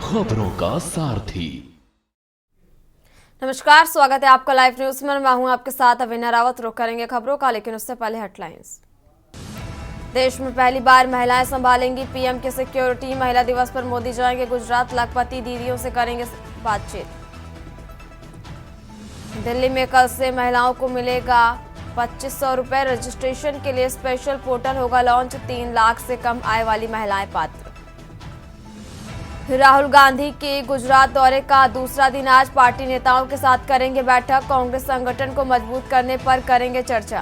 खबरों का सारथी। नमस्कार, स्वागत है आपका लाइव न्यूज में। मैं हूं आपके साथ अविना रावत। रुक करेंगे खबरों का, लेकिन उससे पहले हेडलाइंस। देश में पहली बार महिलाएं संभालेंगी पीएम की सिक्योरिटी। महिला दिवस पर मोदी जाएंगे गुजरात, लखपति दीदियों से करेंगे बातचीत। दिल्ली में कल से महिलाओं को मिलेगा 2500 रुपए। रजिस्ट्रेशन के लिए स्पेशल पोर्टल होगा लॉन्च। 3 लाख से कम आय वाली महिलाएं पात्र। राहुल गांधी के गुजरात दौरे का दूसरा दिन आज पार्टी नेताओं के साथ करेंगे बैठक। कांग्रेस संगठन को मजबूत करने पर करेंगे चर्चा।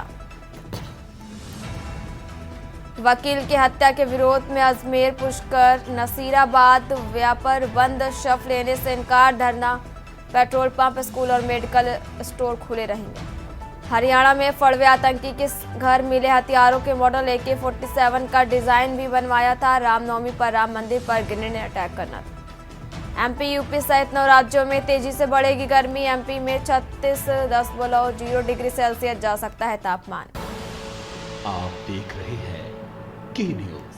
वकील की हत्या के विरोध में अजमेर, पुष्कर, नसीराबाद व्यापार बंद। शव लेने से इनकार। धरना, पेट्रोल पंप, स्कूल और मेडिकल स्टोर खुले रहेंगे। हरियाणा में फड़वे आतंकी के घर मिले हथियारों के मॉडल। AK-47 का डिजाइन भी बनवाया था। रामनवमी पर राम मंदिर पर ग्रेनेड अटैक करना था। MP, यूपी सहित 9 राज्यों में तेजी से बढ़ेगी गर्मी। MP में 36.0 डिग्री सेल्सियस जा सकता है तापमान। आप देख रहे हैं के न्यूज,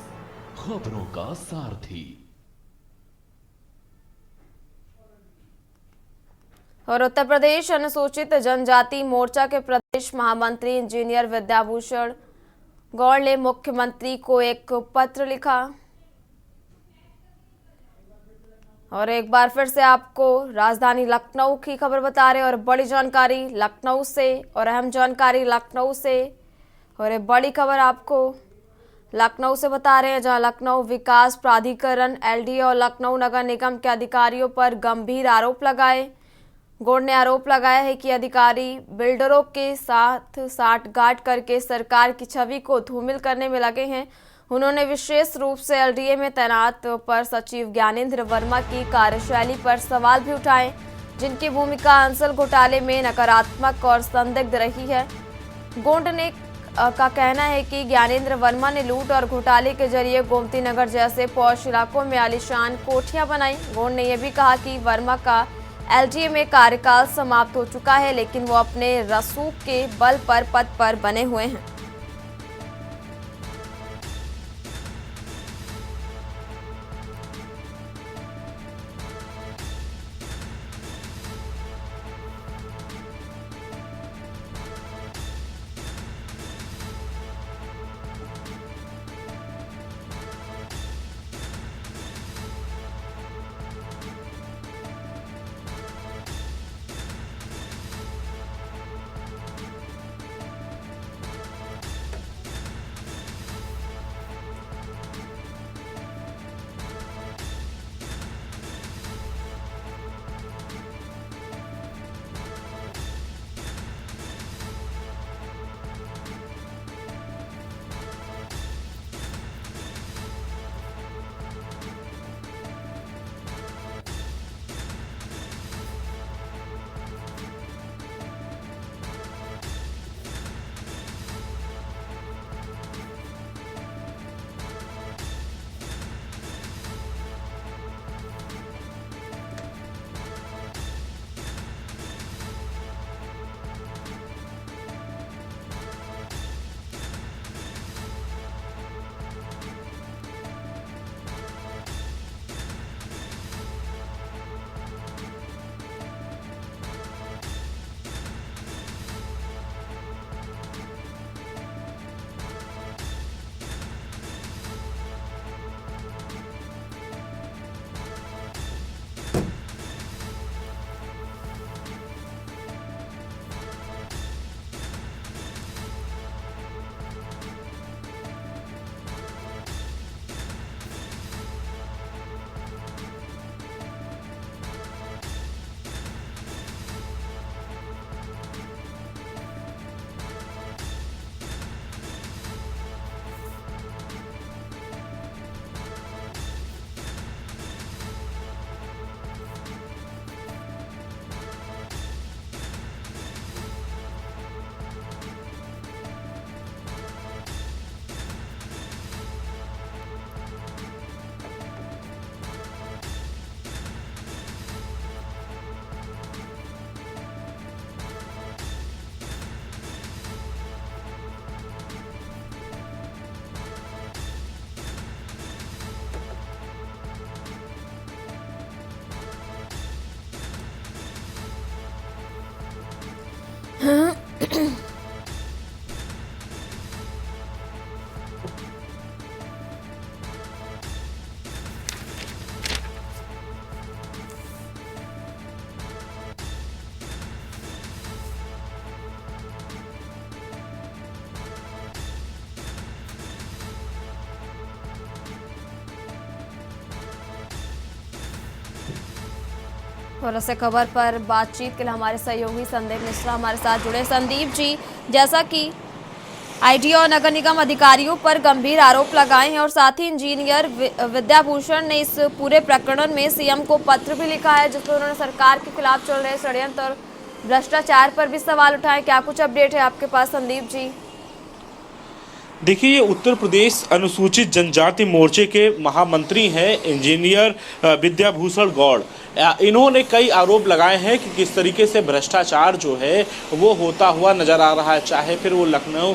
खबरों का सारथी। और उत्तर प्रदेश अनुसूचित जनजाति मोर्चा के प्रदेश महामंत्री इंजीनियर विद्याभूषण गौड़ ने मुख्यमंत्री को एक पत्र लिखा। और एक बार फिर से आपको राजधानी लखनऊ की खबर बता रहे हैं, और बड़ी जानकारी लखनऊ से और अहम जानकारी लखनऊ से। और एक बड़ी खबर आपको लखनऊ से बता रहे हैं, जहां लखनऊ विकास प्राधिकरण LDA और लखनऊ नगर निगम के अधिकारियों पर गंभीर आरोप लगाए। गौड़ ने आरोप लगाया है कि अधिकारी बिल्डरों के साथ साठगांठ करके सरकार की छवि को धूमिल करने में लगे हैं। उन्होंने विशेष रूप से LDA में तैनात पर सचिव ज्ञानेंद्र वर्मा की कार्यशैली पर सवाल भी उठाए, जिनकी भूमिका अंसल घोटाले में नकारात्मक और संदिग्ध रही है। गौड़ ने का कहना है कि ज्ञानेंद्र वर्मा ने लूट और घोटाले के जरिए गोमती नगर जैसे पौष इलाकों में आलीशान कोठियां बनाई। गौड़ ने यह भी कहा कि वर्मा का LDA में कार्यकाल समाप्त हो चुका है, लेकिन वो अपने रसूख के बल पर पद पर बने हुए हैं। और ऐसे खबर पर बातचीत के लिए हमारे सहयोगी संदीप मिश्रा हमारे साथ जुड़े। संदीप जी, जैसा कि आईटीओ और नगर निगम अधिकारियों पर गंभीर आरोप लगाए हैं और साथ ही इंजीनियर विद्याभूषण ने इस पूरे प्रकरण में सीएम को पत्र भी लिखा है, जिसमें उन्होंने सरकार के खिलाफ चल रहे षड्यंत्र और भ्रष्टाचार पर भी सवाल उठाए। क्या कुछ अपडेट है आपके पास संदीप जी? देखिए, ये उत्तर प्रदेश अनुसूचित जनजाति मोर्चे के महामंत्री हैं इंजीनियर विद्याभूषण गौड़। इन्होंने कई आरोप लगाए हैं कि किस तरीके से भ्रष्टाचार जो है वो होता हुआ नजर आ रहा है, चाहे फिर वो लखनऊ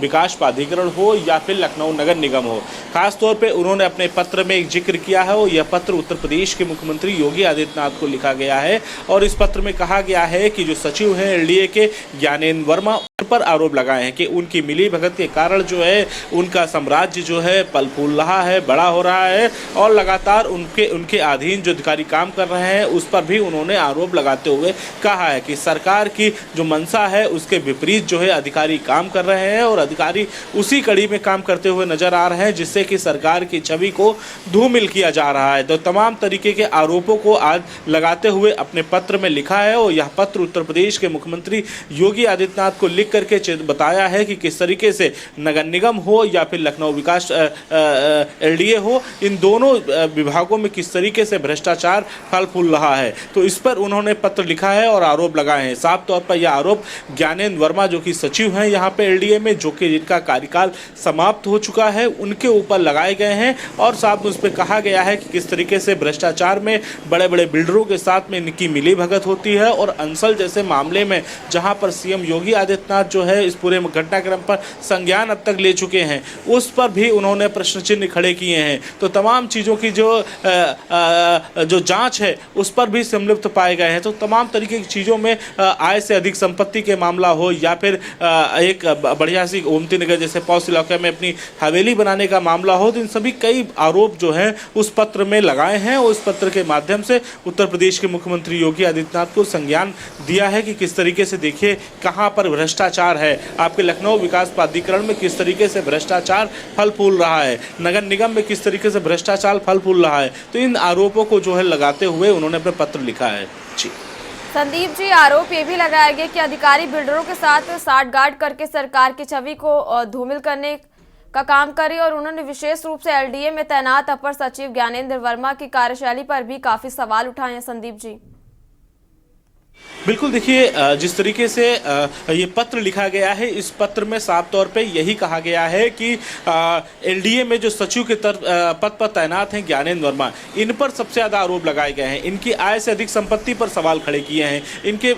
विकास प्राधिकरण हो या फिर लखनऊ नगर निगम हो। खासतौर पे उन्होंने अपने पत्र में एक जिक्र किया है और यह पत्र उत्तर प्रदेश के मुख्यमंत्री योगी आदित्यनाथ को लिखा गया है और इस पत्र में कहा गया है कि जो सचिव हैं एलडीए के ज्ञानेंद्र वर्मा पर आरोप लगाए हैं कि उनकी मिली भगत के कारण जो है उनका साम्राज्य जो है फल फूल रहा है, बड़ा हो रहा है और लगातार उनके अधीन जो अधिकारी काम कर रहे हैं उस पर भी उन्होंने आरोप लगाते हुए कहा है कि सरकार की जो मंशा है उसके विपरीत जो है अधिकारी काम कर रहे हैं और अधिकारी उसी कड़ी में काम करते हुए नजर आ रहे हैं, जिससे कि सरकार की छवि को धूमिल किया जा रहा है। तो तमाम तरीके के आरोपों को आज लगाते हुए अपने पत्र में लिखा है और यह पत्र उत्तर प्रदेश के मुख्यमंत्री योगी आदित्यनाथ को लिख करके बताया है कि किस तरीके से नगर निगम हो या फिर लखनऊ विकास एलडीए हो, इन दोनों विभागों में किस तरीके से भ्रष्टाचार फल फूल रहा है। तो इस पर उन्होंने पत्र लिखा है और आरोप लगाए हैं। साफ तौर पर यह आरोप ज्ञानेंद्र वर्मा जो कि सचिव हैं यहाँ पे एलडीए में, जो कि जिनका कार्यकाल समाप्त हो चुका है, उनके ऊपर लगाए गए हैं और साफ उस पर कहा गया है कि किस तरीके से भ्रष्टाचार में बड़े बड़े बिल्डरों के साथ में इनकी मिली भगत होती है और अंसल जैसे मामले में जहां पर सीएम योगी आदित्यनाथ जो है इस पूरे घटनाक्रम पर संज्ञान अब तक ले चुके हैं, उस पर भी उन्होंने प्रश्न चिन्ह खड़े किए हैं। तो तमाम चीज़ों की जो जांच है उस पर भी संलिप्त पाए गए हैं। तो तमाम तरीके की चीज़ों में आय से अधिक संपत्ति के मामला हो या फिर एक बढ़िया सी गोमती नगर जैसे पॉश इलाके में अपनी हवेली बनाने का मामला हो, तो इन सभी कई आरोप जो हैं उस पत्र में लगाए हैं और उस पत्र के माध्यम से उत्तर प्रदेश के मुख्यमंत्री योगी आदित्यनाथ को संज्ञान दिया है कि किस तरीके से देखिए कहाँ पर भ्रष्टाचार है, आपके लखनऊ विकास प्राधिकरण में किस तरीके से भ्रष्टाचार फल फूल रहा है, नगर निगम में किस तरीके से भ्रष्टाचार फल फूल रहा है। तो इन आरोपों को जो है लगाते हुए उन्होंने अपना पत्र लिखा है। जी संदीप जी, आरोप ये भी लगाया गया कि अधिकारी बिल्डरों के साथ साठगांठ करके सरकार की छवि को धूमिल करने का काम करे और उन्होंने विशेष रूप से एलडीए में तैनात अपर सचिव ज्ञानेंद्र वर्मा की कार्यशैली पर भी काफी सवाल उठाए हैं। संदीप जी बिल्कुल, देखिए जिस तरीके से ये पत्र लिखा गया है, इस पत्र में साफ तौर पे यही कहा गया है कि एलडीए में जो सचिव के पद पर तैनात हैं ज्ञानेंद्र वर्मा, इन पर सबसे ज़्यादा आरोप लगाए गए हैं। इनकी आय से अधिक संपत्ति पर सवाल खड़े किए हैं,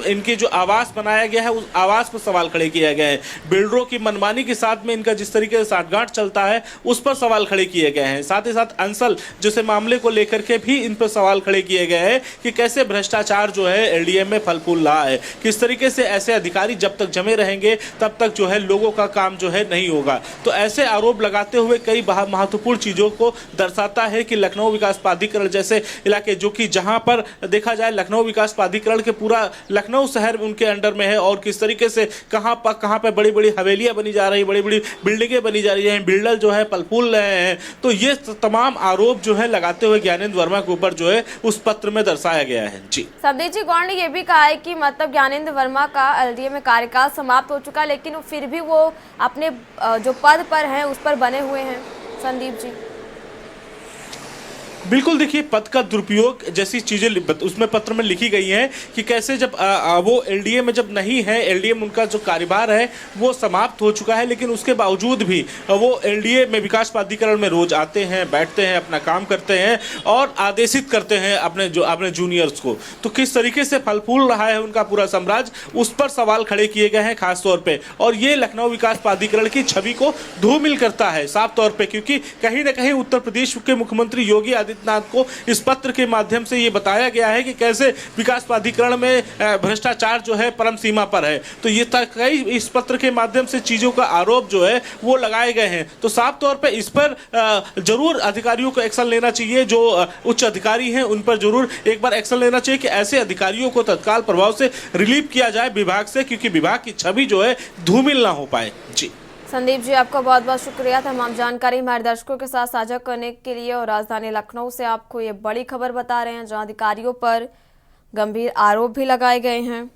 इनके जो आवास बनाया गया है उस आवास पर सवाल खड़े किए गए हैं, बिल्डरों की मनमानी के साथ में इनका जिस तरीके से साठगांठ चलता है उस पर सवाल खड़े किए गए हैं। साथ ही साथ अंसल जैसे मामले को लेकर के भी इन पर सवाल खड़े किए गए हैं कि कैसे भ्रष्टाचार जो है एलडीए में फल फूल रहा है, किस तरीके से ऐसे अधिकारी जब तक जमे रहेंगे तब तक जो है लोगों का काम जो है नहीं होगा। तो ऐसे आरोप लगाते हुए कई महत्वपूर्ण चीजों को दर्शाता है कि लखनऊ विकास प्राधिकरण जैसे इलाके, जो कि जहां पर देखा जाए लखनऊ विकास प्राधिकरण के पूरा लखनऊ शहर उनके अंडर में है और किस तरीके से कहां पर बड़ी बड़ी हवेलियां बनी जा रही, बड़ी बड़ी बिल्डिंगें बनी जा रही हैं, बिल्डर जो है पल फूल रहे हैं। तो ये तमाम आरोप जो है लगाते हुए ज्ञानेंद्र वर्मा के ऊपर जो है उस पत्र में दर्शाया गया है। जी संदीप जी, गौड़ ने यह भी कहा है कि मतलब ज्ञानेंद्र वर्मा का एलडीए में कार्यकाल समाप्त हो चुका है, लेकिन फिर भी वो अपने जो पद पर हैं उस पर बने हुए हैं। संदीप जी बिल्कुल, देखिए पद का दुरुपयोग जैसी चीज़ें उसमें पत्र में लिखी गई हैं कि कैसे जब वो एलडीए में जब नहीं है, एलडीए में उनका जो कार्यभार है वो समाप्त हो चुका है, लेकिन उसके बावजूद भी वो एलडीए में विकास प्राधिकरण में रोज आते हैं, बैठते हैं, अपना काम करते हैं और आदेशित करते हैं अपने जूनियर्स को। तो किस तरीके से फल फूल रहा है उनका पूरा साम्राज्य, उस पर सवाल खड़े किए गए हैं खासतौर पर, और ये लखनऊ विकास प्राधिकरण की छवि को धूमिल करता है साफ तौर पर, क्योंकि कहीं ना कहीं उत्तर प्रदेश के मुख्यमंत्री योगी आदित्यनाथ को इस पत्र के माध्यम से ये बताया गया है कि कैसे विकास प्राधिकरण में भ्रष्टाचार जो है परम सीमा पर है। तो ये कई इस पत्र के माध्यम से चीजों का आरोप जो है वो लगाए गए हैं। तो साफ तौर पे इस पर जरूर अधिकारियों को एक्शन लेना चाहिए, जो उच्च अधिकारी हैं उन पर जरूर एक बार एक्शन लेना चाहिए कि ऐसे अधिकारियों को तत्काल प्रभाव से रिलीव किया जाए विभाग से, क्योंकि विभाग की छवि जो है धूमिल ना हो पाए। जी संदीप जी, आपका बहुत बहुत शुक्रिया तमाम जानकारी हमारे दर्शकों के साथ साझा करने के लिए। और राजधानी लखनऊ से आपको ये बड़ी खबर बता रहे हैं, जहां अधिकारियों पर गंभीर आरोप भी लगाए गए हैं।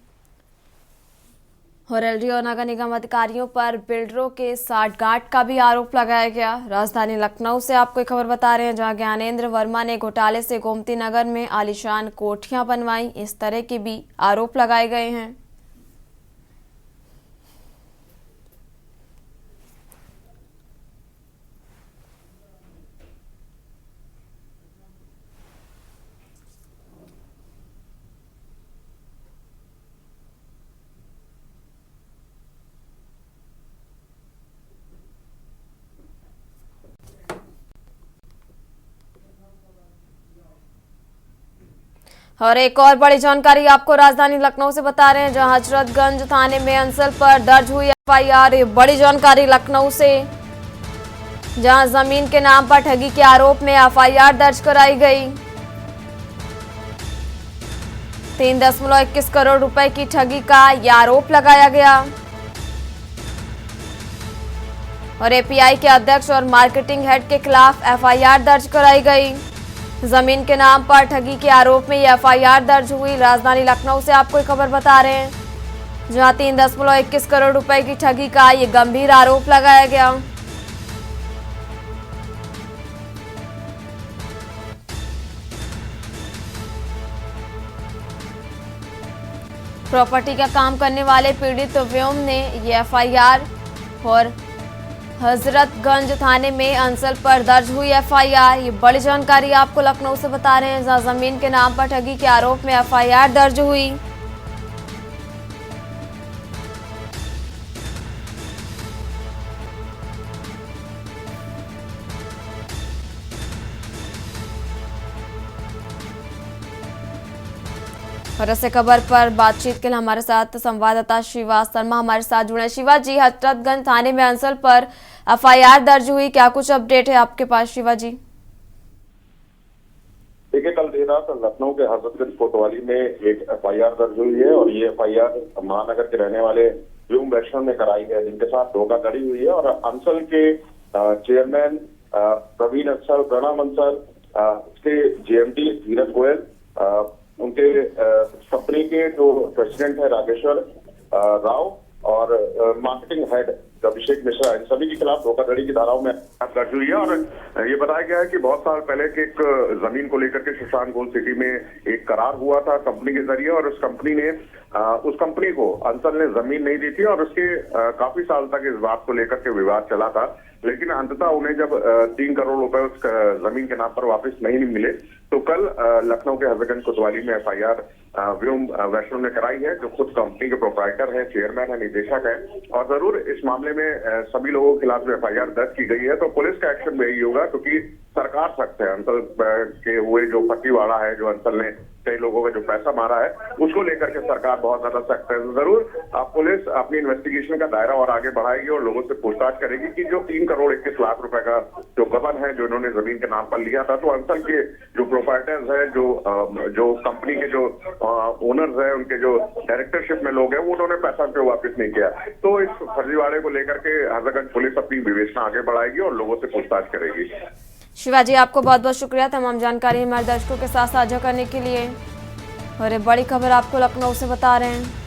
और एलडी और नगर निगम अधिकारियों पर बिल्डरों के साठगांठ का भी आरोप लगाया गया। राजधानी लखनऊ से आपको एक खबर बता रहे हैं, जहां ज्ञानेंद्र वर्मा ने घोटाले से गोमती नगर में आलीशान कोठियां बनवाई, इस तरह के भी आरोप लगाए गए हैं। और एक और बड़ी जानकारी आपको राजधानी लखनऊ से बता रहे हैं, जहां हजरतगंज थाने में अंसल पर दर्ज हुई एफआईआर। ये बड़ी जानकारी लखनऊ से, जहां जमीन के नाम पर ठगी के आरोप में एफआईआर दर्ज कराई गई। 3.21 करोड़ रुपए की ठगी का यह आरोप लगाया गया। और एपीआई के अध्यक्ष और मार्केटिंग हेड के खिलाफ एफआईआर दर्ज कराई गई। जमीन के नाम पर ठगी के आरोप में यह एफआईआर दर्ज हुई। राजधानी लखनऊ से आपको एक खबर बता रहे हैं, जहां 3.21 करोड़ रुपए की ठगी का ये गंभीर आरोप लगाया गया। प्रॉपर्टी का काम करने वाले पीड़ित व्योम ने ये एफआईआर और हजरतगंज थाने में अंसल पर दर्ज हुई एफआईआर। ये बड़ी जानकारी आपको लखनऊ से बता रहे हैं, जहां जमीन के नाम पर ठगी के आरोप में एफआईआर दर्ज हुई। और ऐसे खबर पर बातचीत के लिए हमारे साथ संवाददाता शिवा शर्मा हमारे साथ जुड़े। शिवा जी, हजरतगंज थाने में अंसल पर एफआईआर दर्ज हुई, क्या कुछ अपडेट है आपके पास शिवा जी? देखिए, कल देर रात लखनऊ के हजरतगंज कोतवाली में एक एफआईआर दर्ज हुई है और ये एफआईआर महानगर के रहने वाले व्योम वैष्णव ने कराई है, जिनके साथ धोखाधड़ी हुई है। और अंसल के चेयरमैन प्रवीण अंसल, प्रणब अंसल, उसके जेएमडी धीरज गोयल, उनके कंपनी के जो प्रेसिडेंट है राजेश्वर राव और मार्केटिंग हेड अभिषेक मिश्रा, इन सभी के खिलाफ धोखाधड़ी की धाराओं में दर्ज हुई है। और ये बताया गया है कि बहुत साल पहले के एक जमीन को लेकर के सुशांत गोल्ड सिटी में एक करार हुआ था कंपनी के जरिए, और उस कंपनी को अंसल ने जमीन नहीं दी थी और उसके काफी साल तक इस बात को लेकर के विवाद चला था। लेकिन अंततः उन्हें जब 3 करोड़ रुपए उस जमीन के नाम पर वापस नहीं मिले, तो कल लखनऊ के हजरतगंज कोतवाली में एफआईआर व्योम वैष्णव ने कराई है, जो खुद कंपनी के प्रोप्राइटर है, चेयरमैन है, निदेशक है। और जरूर इस मामले में सभी लोगों के खिलाफ जो एफआईआर दर्ज की गई है, तो पुलिस का एक्शन भी यही होगा, क्योंकि सरकार सख्त है। अंसल के हुए जो फर्जीवाड़ा है, जो अंसल ने कई लोगों का जो पैसा मारा है, उसको लेकर के सरकार बहुत ज्यादा सख्त है। जरूर पुलिस अपनी इन्वेस्टिगेशन का दायरा और आगे बढ़ाएगी और लोगों से पूछताछ करेगी कि जो 3 करोड़ 21 लाख रुपए का जो गबन है, जो इन्होंने जमीन के नाम पर लिया था, तो अंसल के जो प्रोप्राइटर्स है, जो कंपनी के जो ओनर्स है, उनके जो डायरेक्टरशिप में लोग हैं, वो उन्होंने पैसा क्यों वापस नहीं किया। तो इस फर्जीवाड़े को लेकर के हजरतगंज पुलिस अपनी विवेचना आगे बढ़ाएगी और लोगों से पूछताछ करेगी। शिवाजी, आपको बहुत बहुत शुक्रिया तमाम जानकारी हमारे दर्शकों के साथ साझा करने के लिए। और एक बड़ी खबर आपको लखनऊ से बता रहे हैं।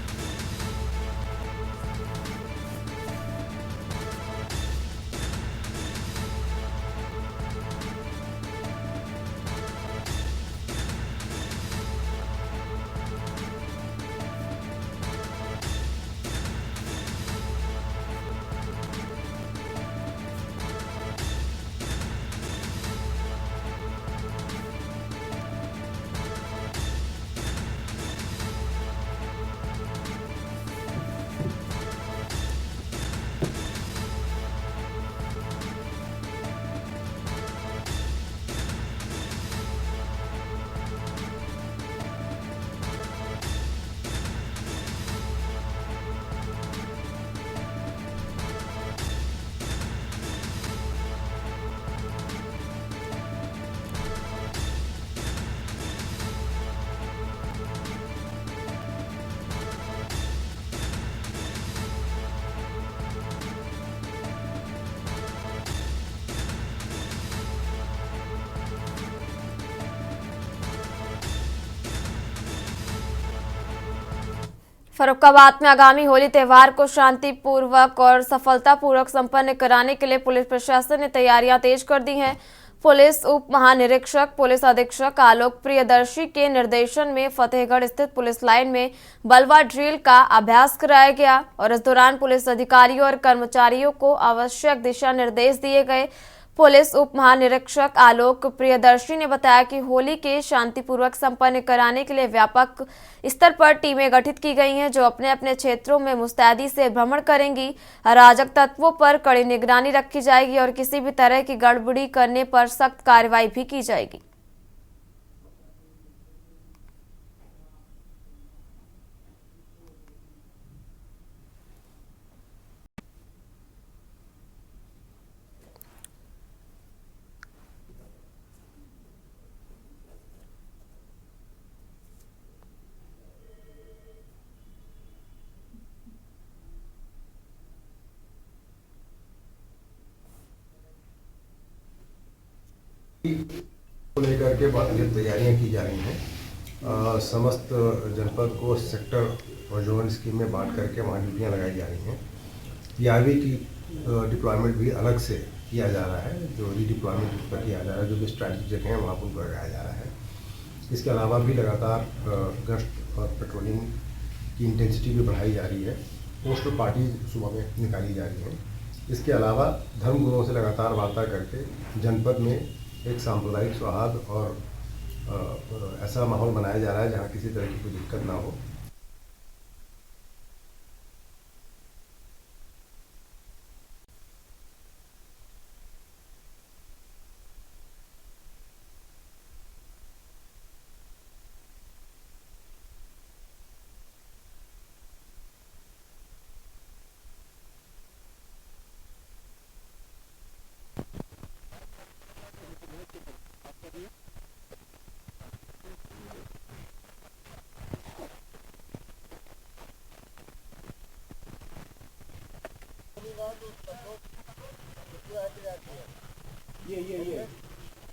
फर्रुखाबाद में आगामी होली त्यौहार को शांतिपूर्वक और सफलतापूर्वक संपन्न कराने के लिए पुलिस प्रशासन ने तैयारियां तेज कर दी हैं। पुलिस उप महानिरीक्षक पुलिस अधीक्षक आलोक प्रियदर्शी के निर्देशन में फतेहगढ़ स्थित पुलिस लाइन में बलवा ड्रिल का अभ्यास कराया गया और इस दौरान पुलिस अधिकारियों और कर्मचारियों को आवश्यक दिशा निर्देश दिए गए। पुलिस उप महानिरीक्षक आलोक प्रियदर्शी ने बताया कि होली के शांतिपूर्वक संपन्न कराने के लिए व्यापक स्तर पर टीमें गठित की गई हैं, जो अपने अपने क्षेत्रों में मुस्तैदी से भ्रमण करेंगी। अराजक तत्वों पर कड़ी निगरानी रखी जाएगी और किसी भी तरह की गड़बड़ी करने पर सख्त कार्रवाई भी की जाएगी। को लेकर के बहुत अधिक तैयारियां की जा रही हैं। समस्त जनपद को सेक्टर और जोन स्कीम में बांट करके वहाँ ड्यूटियाँ लगाई जा रही हैं। पीआरवी की डिप्लॉयमेंट भी अलग से किया जा रहा है, जो रीडिप्लॉयमेंट जिस पर किया जा रहा है, जो भी स्ट्रैटेजिक जगह हैं वहाँ पर उनको लगाया जा रहा है। इसके अलावा भी लगातार गश्त और पेट्रोलिंग की इंटेंसिटी भी बढ़ाई जा रही है। पोस्टल पार्टी सुबह में निकाली जा रही हैं। इसके अलावा धर्मगुरुओं से लगातार वार्ता करके जनपद में एक सांप्रदायिक सौहार्द और ऐसा माहौल बनाया जा रहा है जहाँ किसी तरह की कोई दिक्कत ना हो।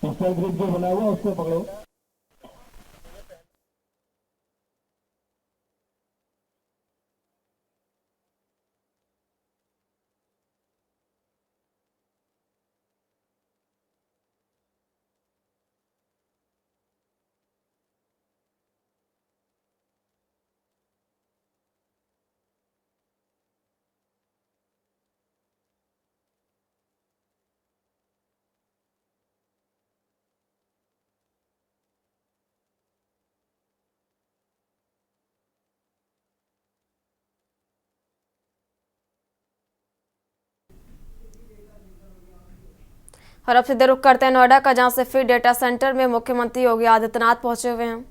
सोशल ग्रुप जो बना हुआ उसको पकड़ो। और अब सीधे रुख करते हैं नोएडा का, जहां से फिर डेटा सेंटर में मुख्यमंत्री योगी आदित्यनाथ पहुंचे हुए हैं।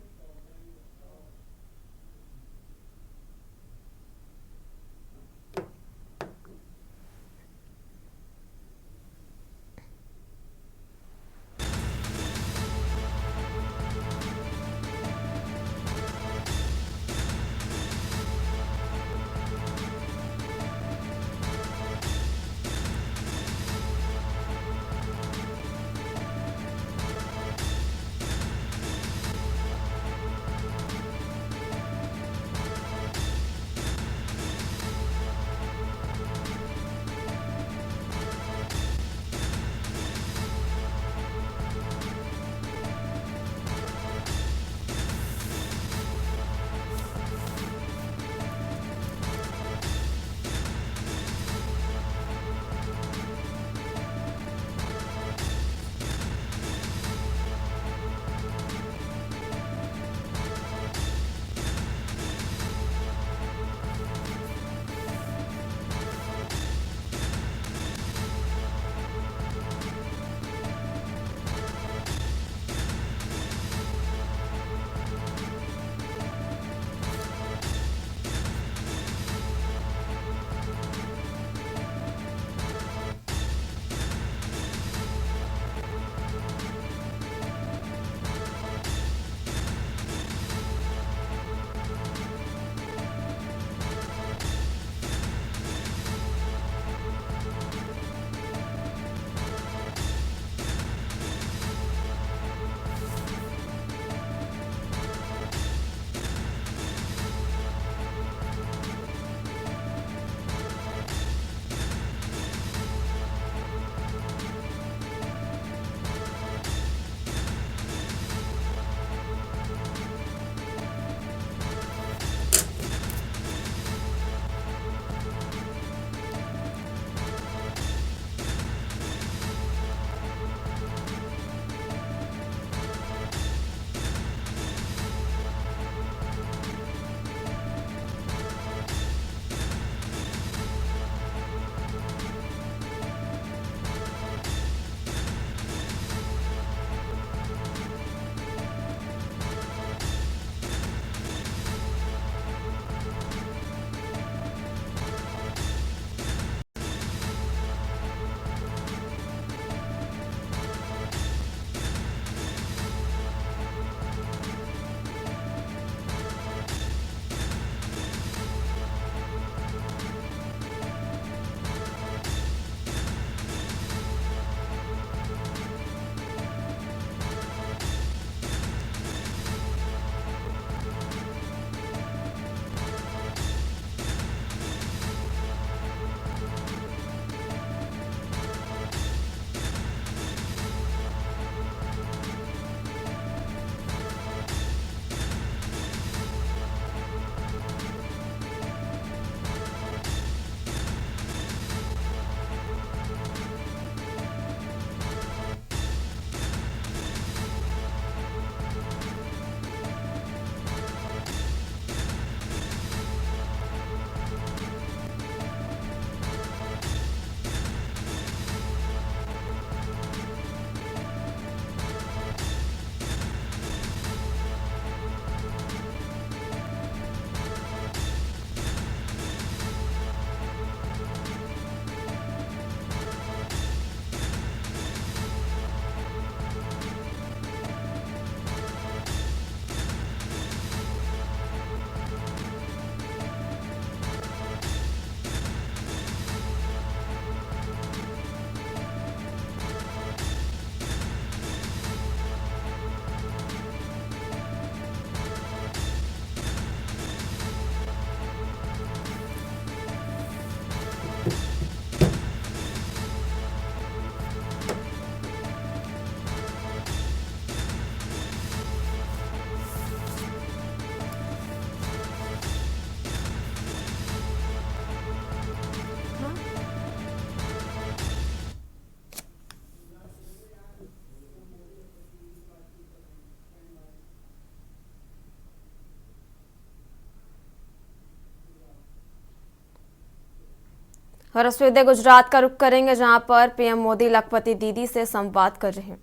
और अब सीधे गुजरात का रुख करेंगे, जहां पर पीएम मोदी लखपति दीदी से संवाद कर रहे हैं।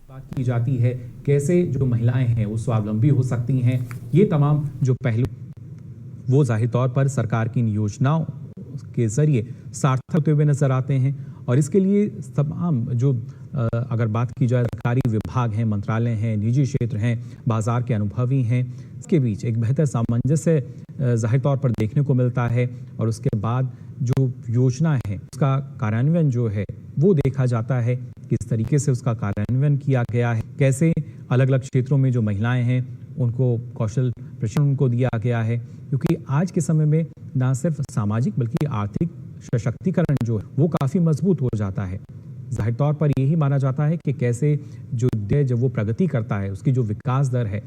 बात की जाती है कैसे जो महिलाएं हैं वो स्वावलंबी हो सकती हैं। ये तमाम जो पहलू वो जाहिर तौर पर सरकार की इन योजनाओं के जरिए सार्थक होते हुए नजर आते हैं। और इसके लिए तमाम जो अगर बात की जाए सरकारी विभाग हैं, मंत्रालय हैं, निजी क्षेत्र हैं, बाजार के अनुभवी हैं, इसके बीच एक बेहतर सामंजस्य जाहिर तौर पर देखने को मिलता है। और उसके बाद जो योजना है उसका कार्यान्वयन जो है वो देखा जाता है, किस तरीके से उसका कार्यान्वयन किया गया है, कैसे अलग अलग क्षेत्रों में जो महिलाएं हैं उनको कौशल प्रशिक्षण उनको दिया गया है। क्योंकि आज के समय में ना सिर्फ सामाजिक बल्कि आर्थिक सशक्तिकरण जो है वो काफ़ी मजबूत हो जाता है। जाहिर तौर पर यही माना जाता है कि कैसे जो देश जब वो प्रगति करता है उसकी जो विकास दर है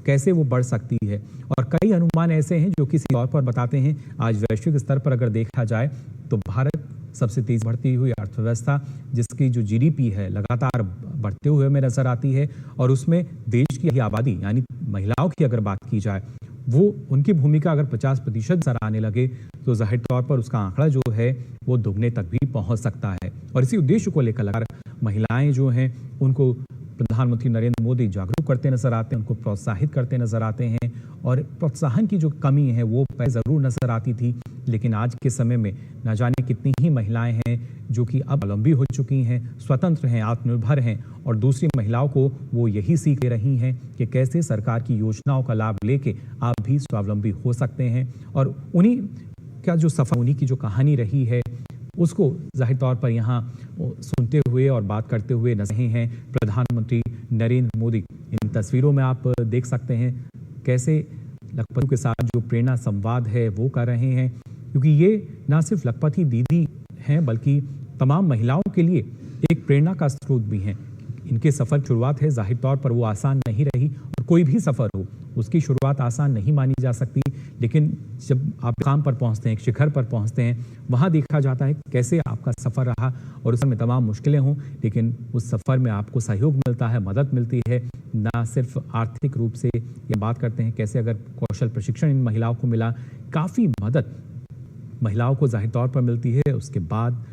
कैसे वो बढ़ सकती है। और कई अनुमान ऐसे हैं जो किसी तौर पर बताते हैं आज वैश्विक स्तर पर अगर देखा जाए तो भारत सबसे तेज बढ़ती हुई अर्थव्यवस्था जिसकी जो जीडीपी है लगातार बढ़ते हुए में नजर आती है। और उसमें देश की आबादी यानी महिलाओं की अगर बात की जाए वो उनकी भूमिका अगर 50% नजर आने लगे तो जाहिर तौर पर उसका आंकड़ा जो है वो दुगने तक भी पहुंच सकता है। और इसी उद्देश्य को लेकर लगातार महिलाएं जो हैं उनको प्रधानमंत्री नरेंद्र मोदी जागरूक करते नजर आते हैं, उनको प्रोत्साहित करते नजर आते हैं। और प्रोत्साहन की जो कमी है वो पहले ज़रूर नजर आती थी, लेकिन आज के समय में न जाने कितनी ही महिलाएं हैं जो कि अब स्वावलंबी हो चुकी हैं, स्वतंत्र हैं, आत्मनिर्भर हैं। और दूसरी महिलाओं को वो यही सीख दे रही हैं कि कैसे सरकार की योजनाओं का लाभ लेके आप भी स्वावलंबी हो सकते हैं। और उन्हीं का जो सफर, उन्हीं की जो कहानी रही है उसको जाहिर तौर पर यहाँ सुनते हुए और बात करते हुए नजर रहे हैं प्रधानमंत्री नरेंद्र मोदी। इन तस्वीरों में आप देख सकते हैं कैसे लखपति के साथ जो प्रेरणा संवाद है वो कर रहे हैं। क्योंकि ये ना सिर्फ लखपति दीदी हैं बल्कि तमाम महिलाओं के लिए एक प्रेरणा का स्रोत भी हैं। इनके सफ़र की शुरुआत है, जाहिर तौर पर वो आसान नहीं रही और कोई भी सफ़र हो उसकी शुरुआत आसान नहीं मानी जा सकती। लेकिन जब आप काम पर पहुंचते हैं, एक शिखर पर पहुंचते हैं, वहां देखा जाता है कैसे आपका सफ़र रहा। और उसमें तमाम मुश्किलें हों लेकिन उस सफ़र में आपको सहयोग मिलता है, मदद मिलती है। ना सिर्फ आर्थिक रूप से ये बात करते हैं कैसे अगर कौशल प्रशिक्षण इन महिलाओं को मिला, काफ़ी मदद महिलाओं को जाहिर तौर पर मिलती है। उसके बाद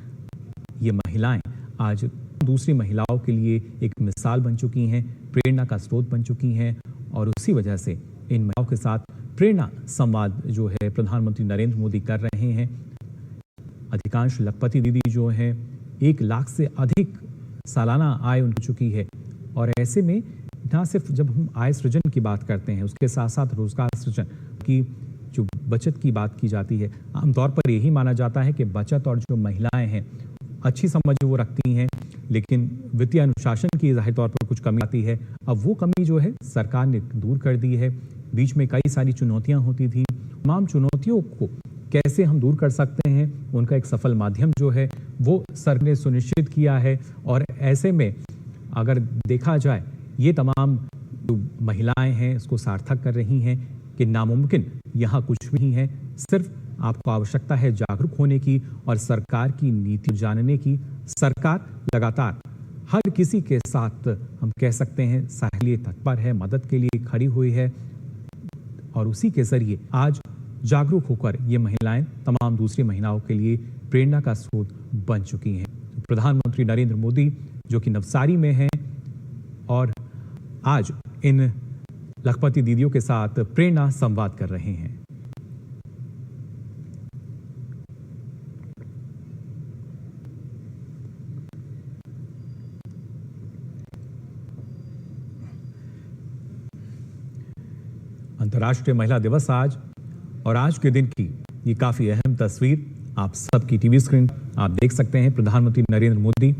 ये महिलाएं आज दूसरी महिलाओं के लिए एक मिसाल बन चुकी हैं, प्रेरणा का स्रोत बन चुकी हैं। और उसी वजह से इन महिलाओं के साथ प्रेरणा संवाद जो है प्रधानमंत्री नरेंद्र मोदी कर रहे हैं। अधिकांश लखपति दीदी जो हैं 1 लाख से अधिक सालाना आय उनकी चुकी है। और ऐसे में ना सिर्फ जब हम आय सृजन की बात करते हैं उसके साथ साथ रोजगार सृजन की जो बचत की बात की जाती है, आमतौर पर यही माना जाता है कि बचत और जो महिलाएं हैं अच्छी समझ वो रखती हैं, लेकिन वित्तीय अनुशासन की जाहिर तौर पर कुछ कमी आती है। अब वो कमी जो है सरकार ने दूर कर दी है। बीच में कई सारी चुनौतियां होती थी, तमाम चुनौतियों को कैसे हम दूर कर सकते हैं उनका एक सफल माध्यम जो है वो सरकार ने सुनिश्चित किया है। और ऐसे में अगर देखा जाए ये तमाम जो महिलाएं हैं इसको सार्थक कर रही हैं कि नामुमकिन यहाँ कुछ भी नहीं है। सिर्फ आपको आवश्यकता है जागरूक होने की और सरकार की नीति जानने की। सरकार लगातार हर किसी के साथ हम कह सकते हैं सहायता तत्पर है, मदद के लिए खड़ी हुई है। और उसी के जरिए आज जागरूक होकर ये महिलाएं तमाम दूसरी महिलाओं के लिए प्रेरणा का स्रोत बन चुकी हैं। तो प्रधानमंत्री नरेंद्र मोदी जो कि नवसारी में हैं और आज इन लखपति दीदियों के साथ प्रेरणा संवाद कर रहे हैं। अंतर्राष्ट्रीय महिला दिवस आज, और आज के दिन की ये काफी अहम तस्वीर आप सबकी टीवी स्क्रीन आप देख सकते हैं। प्रधानमंत्री नरेंद्र मोदी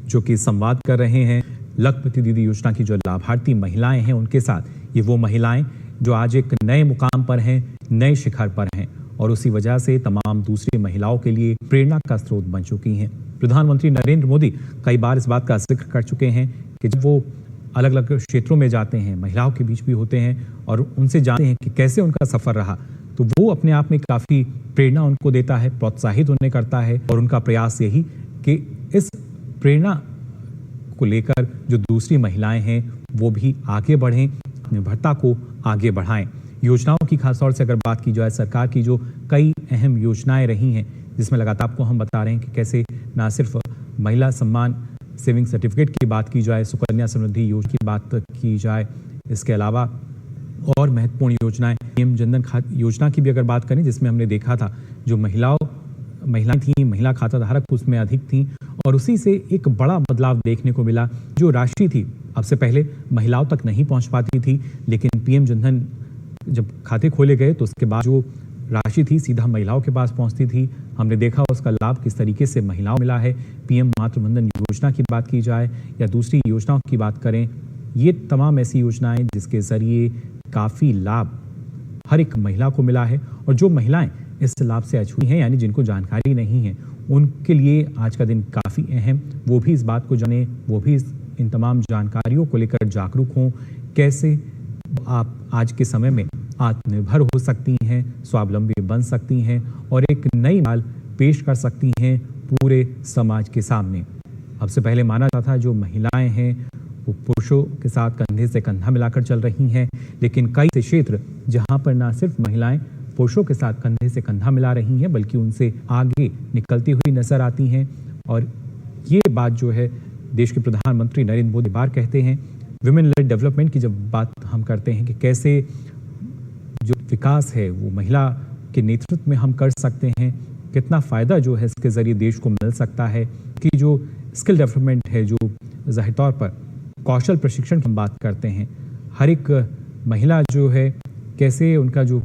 जो कि संवाद कर रहे हैं लखपति दीदी योजना की जो लाभार्थी महिलाएं हैं उनके साथ। ये वो महिलाएं जो आज एक नए मुकाम पर हैं, नए शिखर पर हैं और उसी वजह से तमाम दूसरी महिलाओं के लिए प्रेरणा का स्रोत बन चुकी हैं। प्रधानमंत्री नरेंद्र मोदी कई बार इस बात का जिक्र कर चुके हैं कि जब वो अलग अलग क्षेत्रों में जाते हैं, महिलाओं के बीच भी होते हैं और उनसे जानते हैं कि कैसे उनका सफर रहा, तो वो अपने आप में काफी प्रेरणा उनको देता है, प्रोत्साहित उन्हें करता है। और उनका प्रयास यही कि इस प्रेरणा को लेकर जो दूसरी महिलाएं हैं वो भी आगे बढ़ें, निर्भरता को आगे बढ़ाएं। योजनाओं की खासतौर से अगर बात की जाए, सरकार की जो कई अहम योजनाएं रही हैं, जिसमें लगातार आपको हम बता रहे हैं कि कैसे ना सिर्फ महिला सम्मान सेविंग सर्टिफिकेट की बात की जाए, सुकन्या समृद्धि योजना की बात की जाए, इसके अलावा और महत्वपूर्ण योजनाएं पीएम जनधन योजना की भी अगर बात करें, जिसमें हमने देखा था जो महिलाएं थीं, महिला खाता धारक उसमें अधिक थीं, और उसी से एक बड़ा बदलाव देखने को मिला। जो राशि थी अब से पहले महिलाओं तक नहीं पहुंच पाती थी, लेकिन पीएम जनधन जब खाते खोले गए तो उसके बाद जो राशि थी सीधा महिलाओं के पास पहुंचती थी। हमने देखा उसका लाभ किस तरीके से महिलाओं मिला है। पीएम मातृ वंदन योजना की बात की जाए या दूसरी योजनाओं की बात करें, ये तमाम ऐसी योजनाएं जिसके जरिए काफ़ी लाभ हर एक महिला को मिला है, और जो महिलाएं इस लाभ से अछूती हैं, यानी जिनको जानकारी नहीं है, उनके लिए आज का दिन काफ़ी अहम। वो भी इस बात को जाने, वो भी इन तमाम जानकारियों को लेकर जागरूक हों, कैसे आप आज के समय में आत्मनिर्भर हो सकती हैं, स्वावलंबी बन सकती हैं और एक नई मिसाल पेश कर सकती हैं पूरे समाज के सामने। अब से पहले माना जाता था जो महिलाएं हैं वो पुरुषों के साथ कंधे से कंधा मिलाकर चल रही हैं, लेकिन कई ऐसे क्षेत्र जहां पर ना सिर्फ महिलाएं पुरुषों के साथ कंधे से कंधा मिला रही हैं, बल्कि उनसे आगे निकलती हुई नजर आती हैं। और ये बात जो है देश के प्रधानमंत्री नरेंद्र मोदी बार कहते हैं, विमेन लेड डेवलपमेंट की जब बात हम करते हैं कि कैसे जो विकास है वो महिला के नेतृत्व में हम कर सकते हैं, कितना फ़ायदा जो है इसके ज़रिए देश को मिल सकता है, कि जो स्किल डेवलपमेंट है, जो ज़ाहिर तौर पर कौशल प्रशिक्षण की हम बात करते हैं, हर एक महिला जो है कैसे उनका जो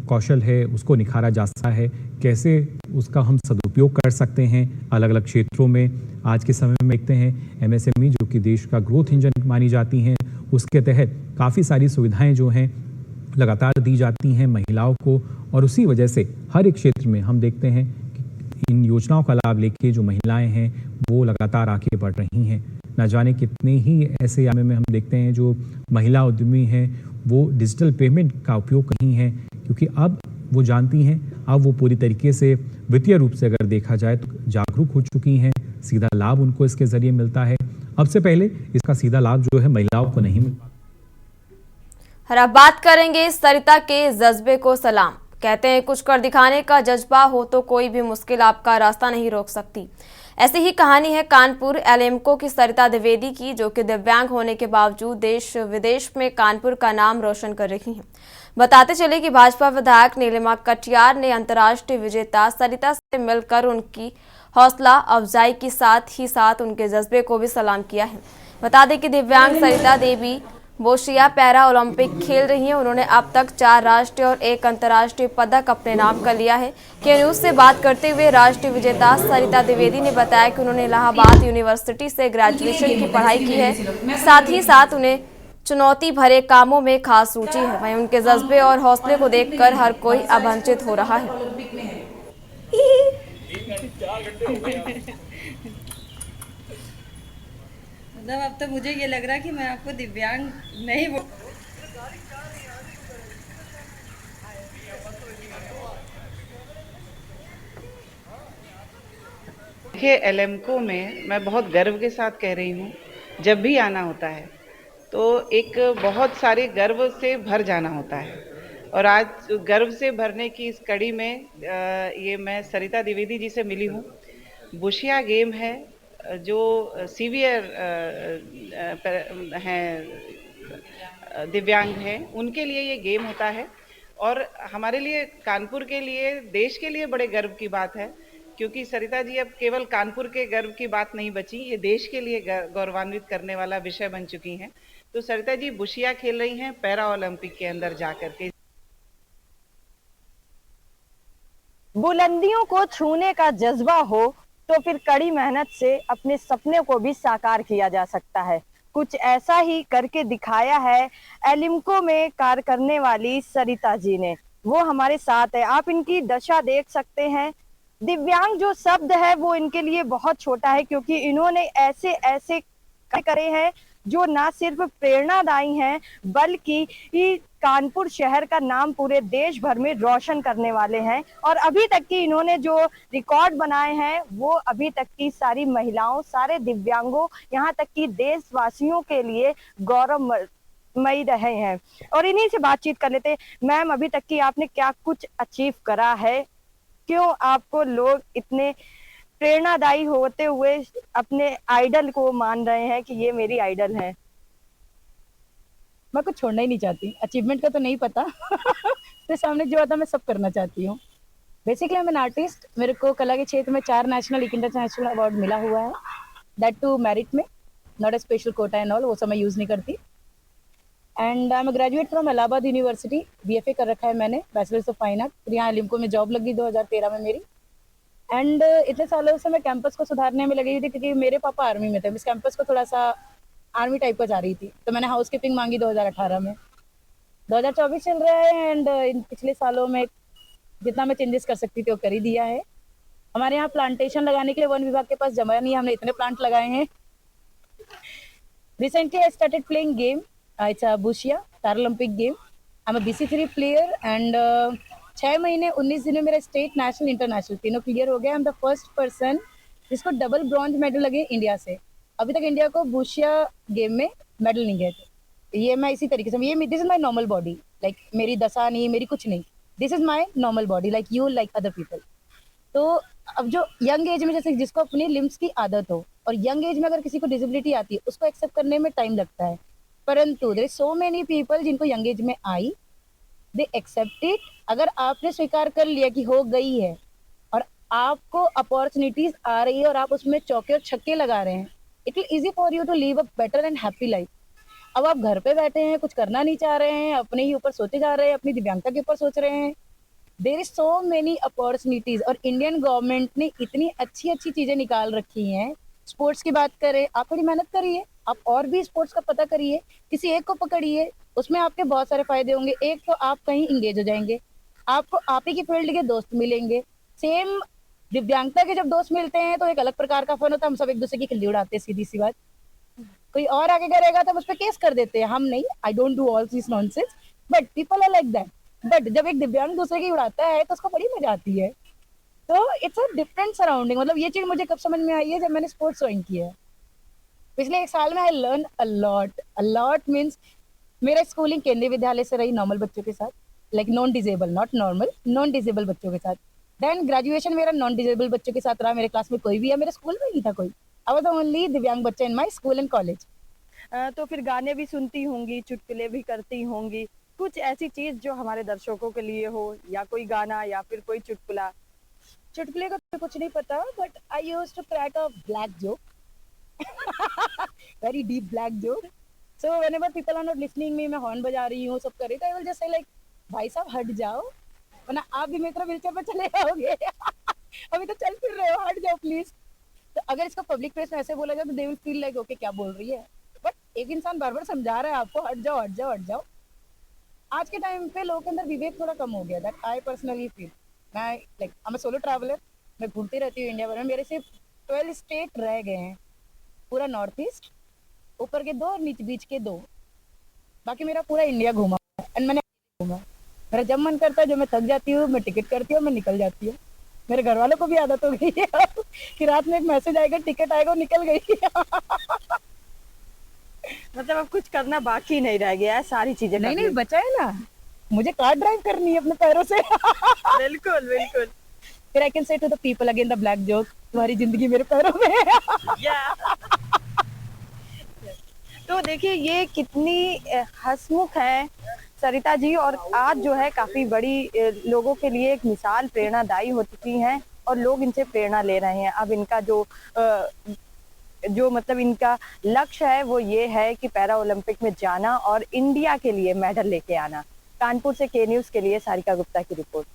कौशल है उसको निखारा जा सकता है, कैसे उसका हम सदुपयोग कर सकते हैं अलग अलग क्षेत्रों में। आज के समय में देखते हैं एमएसएमई जो कि देश का ग्रोथ इंजन मानी जाती हैं, उसके तहत काफ़ी सारी सुविधाएं जो हैं लगातार दी जाती हैं महिलाओं को, और उसी वजह से हर एक क्षेत्र में हम देखते हैं कि इन योजनाओं का लाभ लेके जो महिलाएं हैं वो लगातार आगे बढ़ रही हैं। न जाने कितने ही ऐसे आमे में हम देखते हैं जो महिला उद्यमी हैं वो डिजिटल पेमेंट का उपयोग कर रही हैं, क्योंकि अब वो जानती हैं, अब वो पूरी तरीके से वित्तीय रूप से अगर देखा जाए तो जागरूक हो चुकी हैं, सीधा लाभ उनको इसके जरिए मिलता है। अब से पहले इसका सीधा लाभ जो है महिलाओं को नहीं मिलता। और अब बात करेंगे सरिता के जज्बे को सलाम। कहते हैं कुछ कर दिखाने का जज्बा हो तो कोई भी मुश्किल आपका रास्ता नहीं रोक सकती। ऐसी ही कहानी है कानपुर एलएमको की सरिता द्विवेदी की, जो कि दिव्यांग होने के बावजूद देश विदेश में कानपुर का नाम रोशन कर रही हैं। बताते चले कि भाजपा विधायक नीलिमा कटियार ने अंतर्राष्ट्रीय विजेता सरिता से मिलकर उनकी हौसला अफजाई के साथ ही साथ उनके जज्बे को भी सलाम किया है। बता दें कि दिव्यांग सरिता देवी बोशिया पैरा ओलंपिक खेल रही हैं। उन्होंने अब तक 4 राष्ट्रीय और 1 अंतर्राष्ट्रीय पदक अपने नाम कर लिया है। के न्यूज से बात करते हुए राष्ट्रीय विजेता सरिता द्विवेदी ने बताया कि उन्होंने इलाहाबाद यूनिवर्सिटी से ग्रेजुएशन की पढ़ाई की है, साथ ही साथ उन्हें चुनौती भरे कामों में खास रुचि है। वहीं उनके जज्बे और हौसले को देखकर हर कोई अवंचित हो रहा है। मतलब अब तो मुझे ये लग रहा है कि मैं आपको दिव्यांग नहीं बोल। देखिए एलएमको में मैं बहुत गर्व के साथ कह रही हूँ, जब भी आना होता है तो एक बहुत सारे गर्व से भर जाना होता है, और आज गर्व से भरने की इस कड़ी में ये मैं सरिता द्विवेदी जी से मिली हूँ। बोशिया गेम है जो सीवियर हैं, दिव्यांग हैं, उनके लिए ये गेम होता है, और हमारे लिए कानपुर के लिए, देश के लिए बड़े गर्व की बात है, क्योंकि सरिता जी अब केवल कानपुर के गर्व की बात नहीं बची, ये देश के लिए गौरवान्वित करने वाला विषय बन चुकी हैं। तो सरिता जी बोशिया खेल रही हैं पैरा ओलंपिक के अंदर जाकर के। बुलंदियों को छूने का जज्बा हो तो फिर कड़ी मेहनत से अपने सपने को भी साकार किया जा सकता है। कुछ ऐसा ही करके दिखाया है एलिम्को में कार्य करने वाली सरिता जी ने। वो हमारे साथ है, आप इनकी दशा देख सकते हैं। दिव्यांग जो शब्द है वो इनके लिए बहुत छोटा है, क्योंकि इन्होंने ऐसे ऐसे करे हैं जो ना सिर्फ प्रेरणादायी हैं, बल्कि कानपुर शहर का नाम पूरे देश भर में रोशन करने वाले हैं। और अभी तक की इन्होंने जो रिकॉर्ड बनाए हैं वो अभी तक की सारी महिलाओं, सारे दिव्यांगों, यहाँ तक कि देशवासियों के लिए गौरव मई रहे हैं और इन्हीं से बातचीत कर लेते हैं। मैम, अभी तक की आपने क्या कुछ अचीव करा है? क्यों आपको लोग इतने प्रेरणादायी होते हुए अपने आइडल को मान रहे हैं कि ये मेरी आइडल है? मैं कुछ छोड़ना ही नहीं चाहती। अचीवमेंट का तो नहीं पता तो सामने जो आता मैं सब करना चाहती हूँ। Basically I am an artist. मेरे को कला के क्षेत्र में 4 नेशनल एक इंटरनेशनल अवार्ड मिला हुआ है, दैट टू मेरिट में, not a special Kota and all, वो सब मैं यूज नहीं करती। And I am graduate from Allahabad university, BFA कर रखा है मैंने, बैचलर्स ऑफ फाइन आर्ट। फिर यहाँ लिम्को में जॉब लगी 2013 में मेरी। एंड इतने सालों से मैं कैंपस को सुधारने में लगी हुई थी क्योंकि मेरे पापा आर्मी में थे। इस कैंपस को थोड़ा सा आर्मी टाइप का जा रही थी, तो मैंने हाउस कीपिंग मांगी 2018 में। 2024 चल रहा है एंड इन पिछले सालों में जितना मैं चेंजेस कर सकती थी वो कर ही दिया है। हमारे यहाँ प्लांटेशन लगाने के लिए वन विभाग के पास जमा नहीं है, हमने इतने प्लांट लगाए हैं। Recently I started playing game, it's a boccia Paralympic game. I am a BC3 player and 6 महीने 19 दिनों मेरा स्टेट, नेशनल, इंटरनेशनल तीनों क्लियर हो गया। I am the first person जिसको डबल ब्रॉन्ज मेडल लगे इंडिया से। अभी तक इंडिया को बुशिया गेम में मेडल नहीं गए थे। ये मैं इसी तरीके से, ये this is my normal body, like मेरी दशा नहीं, मेरी कुछ नहीं, this is my normal body, like you, like other people. तो अब जो यंग एज में, जैसे जिसको अपनी लिम्स की आदत हो, और यंग एज में अगर किसी को डिसेबिलिटी आती है उसको एक्सेप्ट करने में टाइम लगता है, परंतु देयर सो मेनी पीपल जिनको यंग एज में आई, दे एक्सेप्ट इट। अगर आपने स्वीकार कर लिया कि हो गई है और आपको अपॉर्चुनिटीज आ रही है और आप उसमें चौके और छक्के लगा रहे हैं, it will easy for you to live a better and happy life. अब आप घर पे बैठे हैं, कुछ करना नहीं चाह रहे हैं, अपने ही ऊपर सोचे जा रहे हैं, अपनी दिव्यांगता के ऊपर सोच रहे हैं, there is so many opportunities. और इंडियन गवर्नमेंट ने इतनी अच्छी अच्छी चीजें निकाल रखी हैं। स्पोर्ट्स की बात करें, आप थोड़ी मेहनत करिए, आप और भी स्पोर्ट्स का पता करिए, किसी एक को पकड़िए, उसमें आपके बहुत सारे फायदे होंगे। एक तो आप कहीं इंगेज हो जाएंगे, आपको आप ही की फील्ड के दोस्त मिलेंगे। सेम दिव्यांगता के जब दोस्त मिलते हैं तो एक अलग प्रकार का फन होता है, हम सब एक दूसरे की खिल्ली उड़ाते हैं, सीधी सी बात। कोई और आगे करेगा तो उस पर केस कर देते हैं, हम नहीं, I don't do all this nonsense, but people are like that. But जब एक दिव्यांग दूसरे की उड़ाता है तो उसको बड़ी मजा आती है। तो इट्स अ डिफरेंट सराउंडिंग। मतलब ये चीज मुझे कब समझ में आई है, जब मैंने स्पोर्ट्स ज्वाइन किया है पिछले 1 साल में। I learn a lot means मेरा स्कूलिंग केंद्रीय विद्यालय से रही, नॉर्मल बच्चों के साथ, like non disable, not normal, non disable बच्चों के साथ। देन ग्रेजुएशन मेरा नॉन डिजेबल बच्चों के साथ रहा। मेरे क्लास में कोई भी है, मेरे स्कूल में नहीं था कोई, आई वाज द ओनली दिव्यांग बच्चा in my school and college. तो फिर गाने भी सुनती होंगी, चुटकुले भी करती होंगी, कुछ ऐसी चीज जो हमारे दर्शकों के लिए हो, या कोई गाना या फिर कोई चुटकुला? चुटकुले का तो कुछ नहीं पता, but I used to crack a black joke, very deep black joke. So whenever people are not listening me, मैं हॉर्न बजा रही हूँ, सब कर रही, तो I will just say like, भाई साहब हट जाओ, वरना आप भी मेरी तरह व्हीलचेयर पे चले जाओगे अभी तो चल फिर रहे हो, हट जाओ प्लीज। तो अगर इसको पब्लिक प्लेस में ऐसे बोला जाए तो they will feel like okay क्या बोल रही है, बट एक इंसान बार बार समझा रहा है आपको, हट जाओ हट जाओ हट जाओ। आज के टाइम पे लोगों के अंदर विवेक थोड़ा कम हो गया, दैट आई पर्सनली फील। मैं like I am a solo traveller, मैं घूमती रहती हूँ इंडिया भर में। मेरे सिर्फ 12 स्टेट रह गए हैं, पूरा नॉर्थ ईस्ट, ऊपर के 2 और नीचे बीच के 2, बाकी मेरा पूरा इंडिया घूमा एंड मैंने घूमा। मेरा जब मन करता है, जो मैं थक जाती हूँ, मैं टिकट करती हूँ, मैं निकल जाती हूँ। मेरे घर वालों को भी आदत हो गई है कि रात में एक मैसेज आएगा, टिकट आएगा, निकल गई मतलब अब कुछ करना बाकी नहीं रह गया है, सारी चीजें नहीं नहीं बचा है ना, मुझे कार ड्राइव करनी है अपने पैरों से बिल्कुल बिल्कुल। फिर I can say to the people again the black joke, तुम्हारी जिंदगी मेरे पैरों में है तो देखिए ये कितनी हंसमुख है सरिता जी, और आज जो है काफी बड़ी लोगों के लिए एक मिसाल प्रेरणादायी हो चुकी हैं और लोग इनसे प्रेरणा ले रहे हैं। अब इनका जो मतलब इनका लक्ष्य है वो ये है कि पैरा ओलंपिक में जाना और इंडिया के लिए मेडल लेके आना। कानपुर से के न्यूज के लिए सारिका गुप्ता की रिपोर्ट।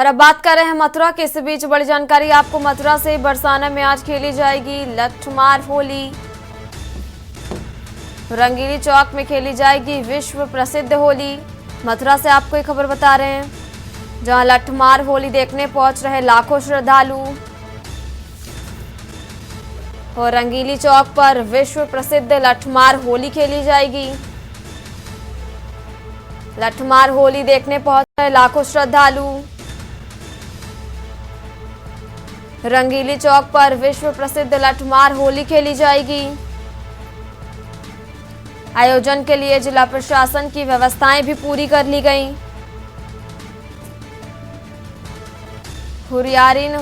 और अब बात कर रहे हैं मथुरा के। इस बीच बड़ी जानकारी आपको मथुरा से। बरसाना में आज खेली जाएगी लठमार होली। रंगीली चौक में खेली जाएगी विश्व प्रसिद्ध होली। मथुरा से आपको एक खबर बता रहे हैं, जहां लठमार होली देखने पहुंच रहे लाखों श्रद्धालु। और रंगीली चौक पर विश्व प्रसिद्ध लठमार होली खेली जाएगी। लठमार होली देखने पहुंच रहे लाखों श्रद्धालु। रंगीली चौक पर विश्व प्रसिद्ध लठमार होली खेली जाएगी। आयोजन के लिए जिला प्रशासन की व्यवस्थाएं भी पूरी कर ली गई। हुरियारिन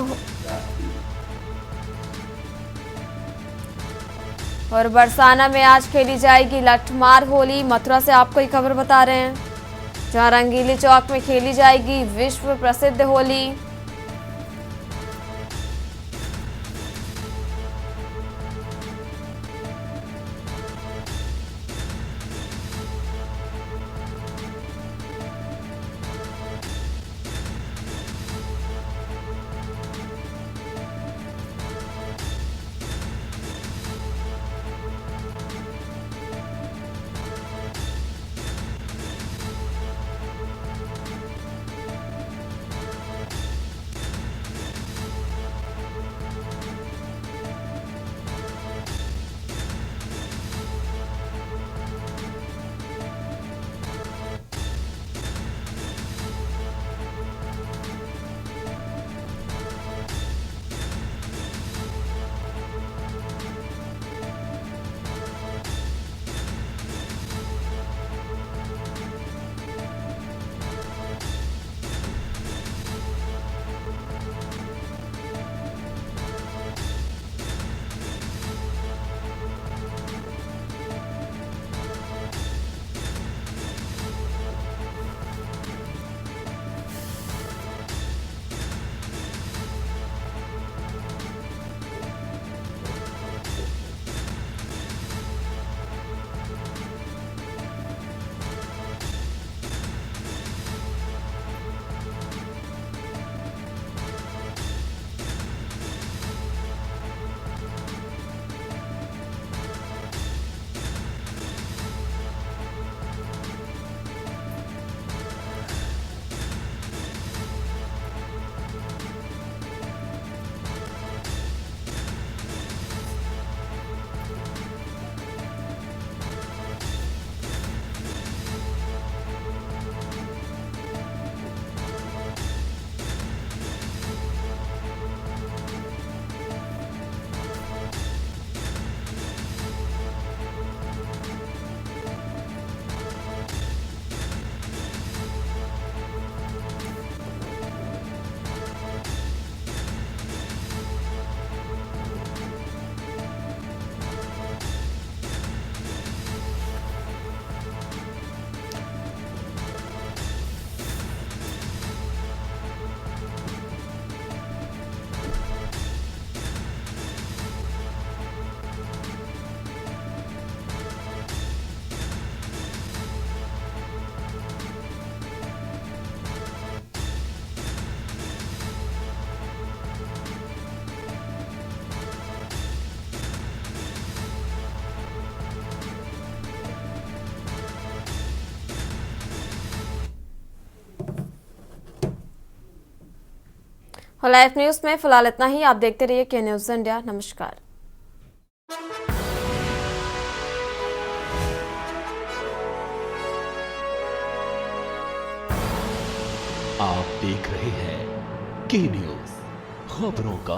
और बरसाना में आज खेली जाएगी लठमार होली। मथुरा से आपको ये खबर बता रहे हैं, जहां रंगीली चौक में खेली जाएगी विश्व प्रसिद्ध होली। और लाइव न्यूज में फिलहाल इतना ही। आप देखते रहिए के न्यूज इंडिया। नमस्कार। आप देख रहे हैं के न्यूज, खबरों का